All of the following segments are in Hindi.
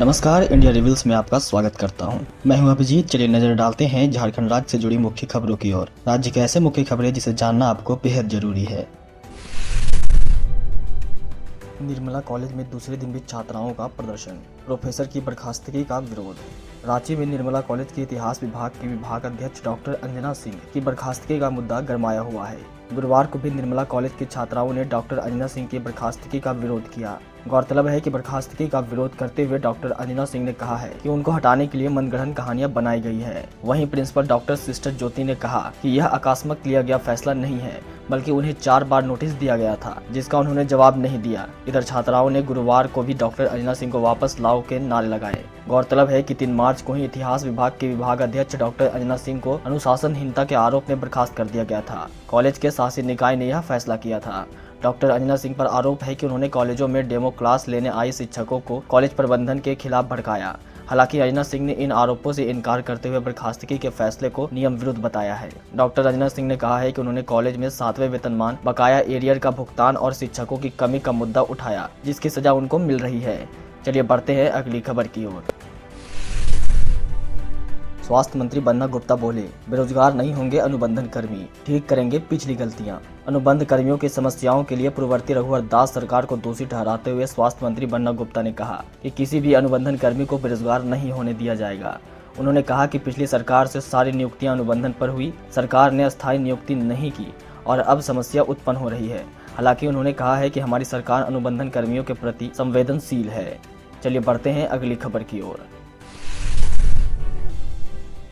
नमस्कार, इंडिया रिवील्स में आपका स्वागत करता हूं। मैं हूं अभिजीत। चलिए नजर डालते हैं झारखंड राज्य से जुड़ी मुख्य खबरों की ओर। राज्य के ऐसे मुख्य खबरें जिसे जानना आपको बेहद जरूरी है। निर्मला कॉलेज में दूसरे दिन भी छात्राओं का प्रदर्शन, प्रोफेसर की बर्खास्तगी का विरोध। रांची में निर्मला कॉलेज के इतिहास विभाग की विभाग अध्यक्ष डॉक्टर अंजना सिंह की बर्खास्तगी का मुद्दा गरमाया हुआ है। गुरुवार को भी निर्मला कॉलेज के छात्राओं ने डॉक्टर अंजना सिंह की बर्खास्तगी का विरोध किया। गौरतलब है कि बर्खास्तगी का विरोध करते हुए डॉक्टर अंजना सिंह ने कहा है कि उनको हटाने के लिए मनगढ़ंत कहानियां बनाई गई है। वहीं प्रिंसिपल डॉक्टर सिस्टर ज्योति ने कहा कि यह आकस्मिक लिया गया फैसला नहीं है, बल्कि उन्हें 4 बार नोटिस दिया गया था, जिसका उन्होंने जवाब नहीं दिया। इधर छात्राओं ने गुरुवार को भी डॉक्टर अंजना सिंह को वापस लाओ के नारे लगाए। गौरतलब है कि 3 मार्च को ही इतिहास विभाग के विभाग अध्यक्ष डॉक्टर अंजना सिंह को अनुशासनहीनता के आरोप में बर्खास्त कर दिया गया था। कॉलेज के शासी निकाय ने यह फैसला किया था। डॉक्टर अंजना सिंह पर आरोप है कि उन्होंने कॉलेजों में डेमो क्लास लेने आए शिक्षकों को कॉलेज प्रबंधन के खिलाफ भड़काया। हालांकि अंजना सिंह ने इन आरोपों से इनकार करते हुए बर्खास्तगी के फैसले को नियम विरुद्ध बताया है। डॉक्टर अंजना सिंह ने कहा है कि उन्होंने कॉलेज में 7वें वेतनमान, बकाया एरियर का भुगतान और शिक्षकों की कमी का मुद्दा उठाया, जिसकी सजा उनको मिल रही है। चलिए बढ़ते हैं अगली खबर की ओर। स्वास्थ्य मंत्री बन्ना गुप्ता बोले, बेरोजगार नहीं होंगे अनुबंधन कर्मी, ठीक करेंगे पिछली गलतियां। अनुबंध कर्मियों की समस्याओं के लिए पूर्ववर्ती रघुवर दास सरकार को दोषी ठहराते हुए स्वास्थ्य मंत्री बन्ना गुप्ता ने कहा कि किसी भी अनुबंधन कर्मी को बेरोजगार नहीं होने दिया जाएगा। उन्होंने कहा कि पिछली सरकार से सारी नियुक्तियां अनुबंधन पर हुई, सरकार ने अस्थायी नियुक्ति नहीं की और अब समस्या उत्पन्न हो रही है। हालांकि उन्होंने कहा है कि हमारी सरकार अनुबंधन कर्मियों के प्रति संवेदनशील है। चलिए बढ़ते हैं अगली खबर की ओर।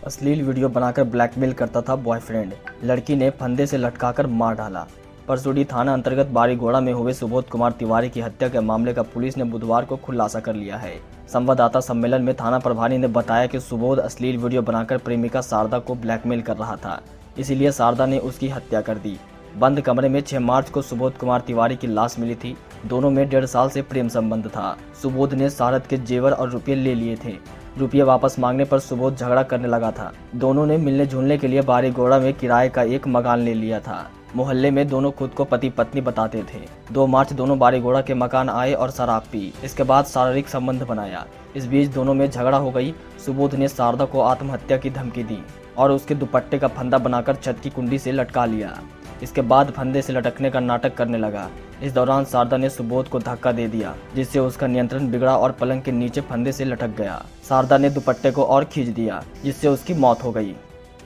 अश्लील वीडियो बनाकर ब्लैकमेल करता था बॉयफ्रेंड, लड़की ने फंदे से लटकाकर मार डाला। परसुडी थाना अंतर्गत बारीगोड़ा में हुए सुबोध कुमार तिवारी की हत्या के मामले का पुलिस ने बुधवार को खुलासा कर लिया है। संवाददाता सम्मेलन में थाना प्रभारी ने बताया कि सुबोध अश्लील वीडियो बनाकर प्रेमिका शारदा को ब्लैकमेल कर रहा था, इसीलिए शारदा ने उसकी हत्या कर दी। बंद कमरे में 6 मार्च को सुबोध कुमार तिवारी की लाश मिली थी। दोनों में 1.5 साल से प्रेम संबंध था। सुबोध ने शारद के जेवर और रुपये ले लिए थे। रुपये वापस मांगने पर सुबोध झगड़ा करने लगा था। दोनों ने मिलने जुलने के लिए बारीगोड़ा में किराए का एक मकान ले लिया था। मोहल्ले में दोनों खुद को पति पत्नी बताते थे। 2 मार्च दोनों बारीगोड़ा के मकान आए और शराब पी। इसके बाद शारीरिक संबंध बनाया। इस बीच दोनों में झगड़ा हो गई। सुबोध ने शारदा को आत्महत्या की धमकी दी और उसके दुपट्टे का फंदा बनाकर छत की कुंडी से लटका लिया। इसके बाद फंदे से लटकने का नाटक करने लगा। इस दौरान शारदा ने सुबोध को धक्का दे दिया, जिससे उसका नियंत्रण बिगड़ा और पलंग के नीचे फंदे से लटक गया। शारदा ने दुपट्टे को और खींच दिया, जिससे उसकी मौत हो गई।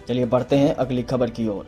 चलिए बढ़ते हैं अगली खबर की ओर।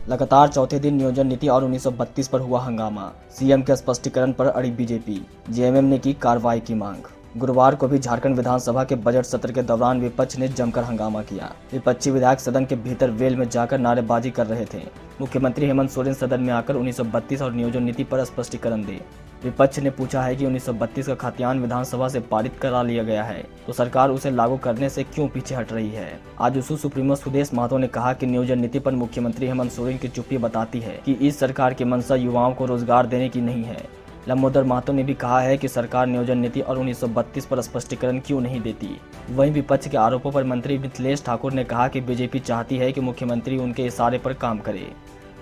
लगातार चौथे दिन नियोजन नीति और 1932 पर हुआ हंगामा। सीएम के स्पष्टीकरण पर अड़ी बीजेपी, जेएमएम ने की कार्रवाई की मांग। गुरुवार को भी झारखंड विधानसभा के बजट सत्र के दौरान विपक्ष ने जमकर हंगामा किया। विपक्षी विधायक सदन के भीतर वेल में जाकर नारेबाजी कर रहे थे। मुख्यमंत्री हेमंत सोरेन सदन में आकर 1932 और नियोजन नीति पर स्पष्टीकरण दे। विपक्ष ने पूछा है कि 1932 का खतियान विधानसभा से पारित करा लिया गया है, तो सरकार उसे लागू करने से क्यों पीछे हट रही है। आजसू सुप्रीमो सुदेश महतो ने कहा कि नियोजन नीति पर मुख्यमंत्री हेमंत सोरेन की चुप्पी बताती है कि इस सरकार की मंशा युवाओं को रोजगार देने की नहीं है। लंबोदर महतो ने भी कहा है कि सरकार नियोजन नीति और 1932 पर स्पष्टीकरण क्यों नहीं देती। वहीं विपक्ष के आरोपों पर मंत्री मिथिलेश ठाकुर ने कहा कि बीजेपी चाहती है कि मुख्यमंत्री उनके इशारे पर काम करे।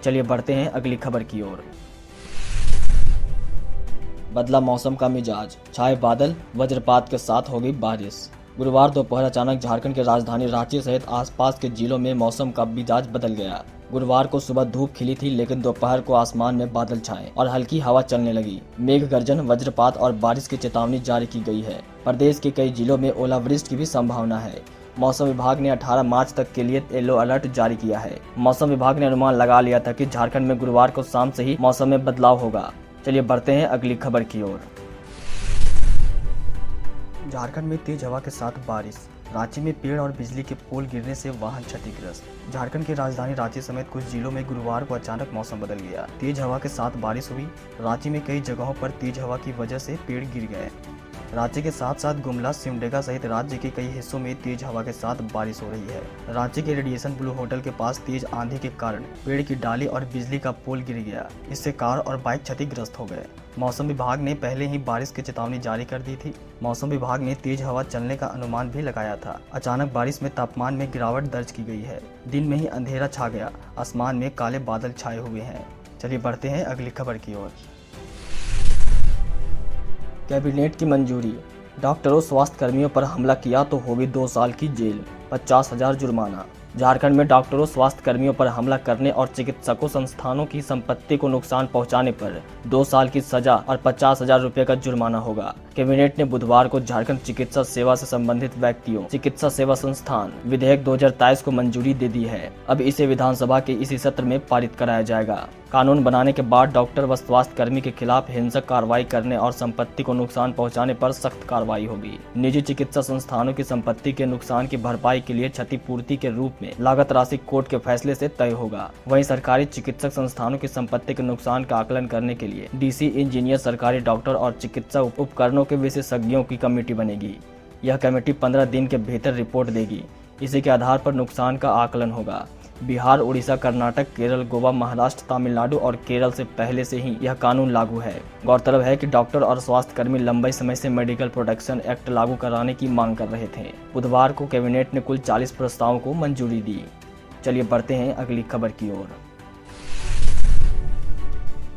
चलिए बढ़ते हैं अगली खबर की ओर। बदला मौसम का मिजाज, छाए बादल, वज्रपात के साथ होगी बारिश। गुरुवार दोपहर अचानक झारखंड की राजधानी रांची सहित आसपास के जिलों में मौसम का मिजाज बदल गया। गुरुवार को सुबह धूप खिली थी, लेकिन दोपहर को आसमान में बादल छाए और हल्की हवा चलने लगी। मेघ गर्जन, वज्रपात और बारिश की चेतावनी जारी की गई है। प्रदेश के कई जिलों में ओलावृष्टि की भी संभावना है। मौसम विभाग ने 18 मार्च तक के लिए येलो अलर्ट जारी किया है। मौसम विभाग ने अनुमान लगा लिया था कि झारखंड में गुरुवार को शाम से ही मौसम में बदलाव होगा। चलिए बढ़ते हैं अगली खबर की ओर। झारखंड में तेज हवा के साथ बारिश, रांची में पेड़ और बिजली के पोल गिरने से वाहन क्षतिग्रस्त। झारखंड की राजधानी रांची समेत कुछ जिलों में गुरुवार को अचानक मौसम बदल गया। तेज हवा के साथ बारिश हुई। रांची में कई जगहों पर तेज हवा की वजह से पेड़ गिर गए। रांची के साथ साथ गुमला, सिमडेगा सहित राज्य के कई हिस्सों में तेज हवा के साथ बारिश हो रही है। रांची के रेडिएशन ब्लू होटल के पास तेज आंधी के कारण पेड़ की डाली और बिजली का पोल गिर गया। इससे कार और बाइक क्षतिग्रस्त हो गए। मौसम विभाग ने पहले ही बारिश की चेतावनी जारी कर दी थी। मौसम विभाग ने तेज हवा चलने का अनुमान भी लगाया था। अचानक बारिश में तापमान में गिरावट दर्ज की गई है। दिन में ही अंधेरा छा गया, आसमान में काले बादल छाए हुए हैं। चलिए बढ़ते हैं अगली खबर की ओर। कैबिनेट की मंजूरी। डॉक्टरों स्वास्थ्य कर्मियों पर हमला किया तो होगी 2 साल की जेल, 50,000 जुर्माना। झारखंड में डॉक्टरों स्वास्थ्य कर्मियों पर हमला करने और चिकित्सकों संस्थानों की संपत्ति को नुकसान पहुंचाने पर 2 साल की सजा और 50,000 रुपए का जुर्माना होगा। कैबिनेट ने बुधवार को झारखंड चिकित्सा सेवा से संबंधित व्यक्तियों चिकित्सा सेवा संस्थान विधेयक 2023 को मंजूरी दे दी है। अब इसे विधानसभा के इसी सत्र में पारित कराया जाएगा। कानून बनाने के बाद डॉक्टर व स्वास्थ्य कर्मी के खिलाफ हिंसक कार्रवाई करने और संपत्ति को नुकसान पहुंचाने पर सख्त कार्रवाई होगी। निजी चिकित्सा संस्थानों की संपत्ति के नुकसान की भरपाई के लिए क्षतिपूर्ति के रूप में लागत राशि कोर्ट के फैसले से तय होगा। वहीं सरकारी चिकित्सक संस्थानों की संपत्ति के नुकसान का आकलन करने के लिए डीसी इंजीनियर, सरकारी डॉक्टर और चिकित्सा उपकरणों के विशेषज्ञों की कमेटी बनेगी। यह कमेटी 15 दिन के भीतर रिपोर्ट देगी। इसी के आधार पर नुकसान का आकलन होगा। बिहार, उड़ीसा, कर्नाटक, केरल, गोवा, महाराष्ट्र, तमिलनाडु और केरल से पहले से ही यह कानून लागू है। गौरतलब है कि डॉक्टर और स्वास्थ्य कर्मी लंबे समय से मेडिकल प्रोटेक्शन एक्ट लागू कराने की मांग कर रहे थे। बुधवार को कैबिनेट ने कुल 40 प्रस्तावों को मंजूरी दी। चलिए बढ़ते हैं अगली खबर की ओर।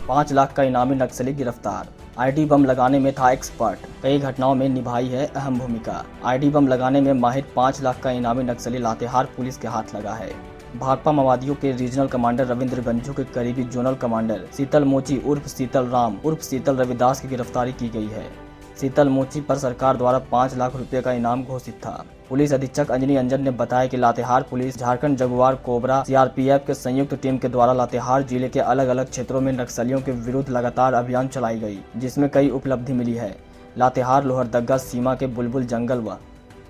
5 लाख का इनामी नक्सली गिरफ्तार। आईडी बम लगाने में था एक्सपर्ट, कई घटनाओं में निभाई है अहम भूमिका। आईडी बम लगाने में माहिर 5 लाख का इनामी नक्सली लातेहार पुलिस के हाथ लगा है। भाकपा माओवादियों के रीजनल कमांडर रविंद्र गंजू के करीबी जोनल कमांडर शीतल मोची उर्फ शीतल राम उर्फ शीतल रविदास की गिरफ्तारी की गई है। शीतल मोची पर सरकार द्वारा 5 लाख रुपए का इनाम घोषित था। पुलिस अधीक्षक अंजनी अंजन ने बताया कि Latehar police, Jharkhand Jaguar, cobra, CRPF के संयुक्त टीम के द्वारा लातेहार जिले के अलग अलग क्षेत्रों में नक्सलियों के विरुद्ध लगातार अभियान चलाई गई, जिसमें कई उपलब्धि मिली है। लातेहार लोहरदगा सीमा के बुलबुल जंगल व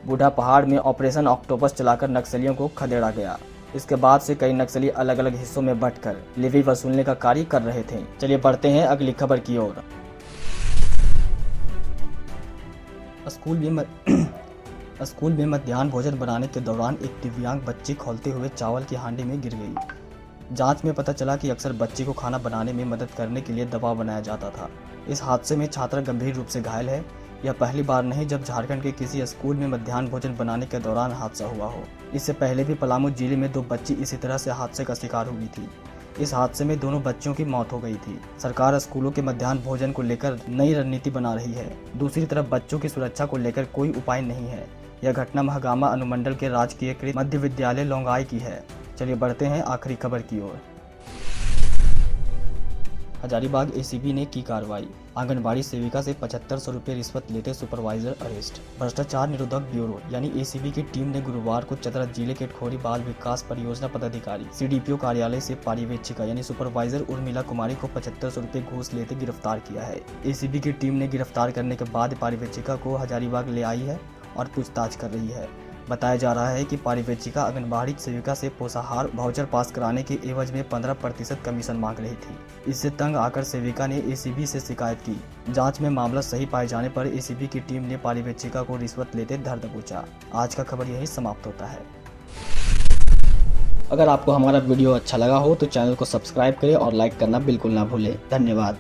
बूढ़ा पहाड़ में ऑपरेशन ऑक्टोपस चलाकर नक्सलियों को खदेड़ा गया। इसके बाद से कई नक्सली अलग अलग हिस्सों में बंटकर लेवी वसूलने का कार्य कर रहे थे। चलिए बढ़ते हैं अगली खबर की ओर। स्कूल में मध्याह्न भोजन बनाने के दौरान एक दिव्यांग बच्ची खौलते हुए चावल की हांडी में गिर गई। जांच में पता चला कि अक्सर बच्ची को खाना बनाने में मदद करने के लिए दबाव बनाया जाता था। इस हादसे में छात्रा गंभीर रूप से घायल है। यह पहली बार नहीं जब झारखंड के किसी स्कूल में मध्याह्न भोजन बनाने के दौरान हादसा हुआ हो। इससे पहले भी पलामू जिले में 2 बच्ची इसी तरह से हादसे का शिकार हुई थी। इस हादसे में दोनों बच्चियों की मौत हो गई थी। सरकार स्कूलों के मध्याह्न भोजन को लेकर नई रणनीति बना रही है। दूसरी तरफ बच्चों की सुरक्षा को लेकर कोई उपाय नहीं है। यह घटना महागामा अनुमंडल के राजकीयकृत मध्य विद्यालय लोंगाई की है। चलिए बढ़ते हैं आखिरी खबर की ओर। हजारीबाग एसीबी ने की कार्रवाई। आंगनबाड़ी सेविका से 7500 रुपये रिश्वत लेते सुपरवाइजर अरेस्ट। भ्रष्टाचार निरोधक ब्यूरो यानी एसीबी की टीम ने गुरुवार को चतरा जिले के खोरी बाल विकास परियोजना पदाधिकारी सीडीपीओ कार्यालय से पर्यवेक्षिका यानी सुपरवाइजर उर्मिला कुमारी को 7500 रुपये घूस लेते गिरफ्तार किया है। एसीबी की टीम ने गिरफ्तार करने के बाद पर्यवेक्षिका को हजारीबाग ले आई है और पूछताछ कर रही है। बताया जा रहा है कि पर्यवेक्षिका आंगनबाड़ी सेविका से पोषाहार वाउचर पास कराने के एवज में 15% कमीशन मांग रही थी। इससे तंग आकर सेविका ने एसीबी से शिकायत की। जांच में मामला सही पाए जाने पर एसीबी की टीम ने पर्यवेक्षिका को रिश्वत लेते धर दबोचा। आज का खबर यही समाप्त होता है। अगर आपको हमारा वीडियो अच्छा लगा हो तो चैनल को सब्सक्राइब करें और लाइक करना बिल्कुल ना भूलें। धन्यवाद।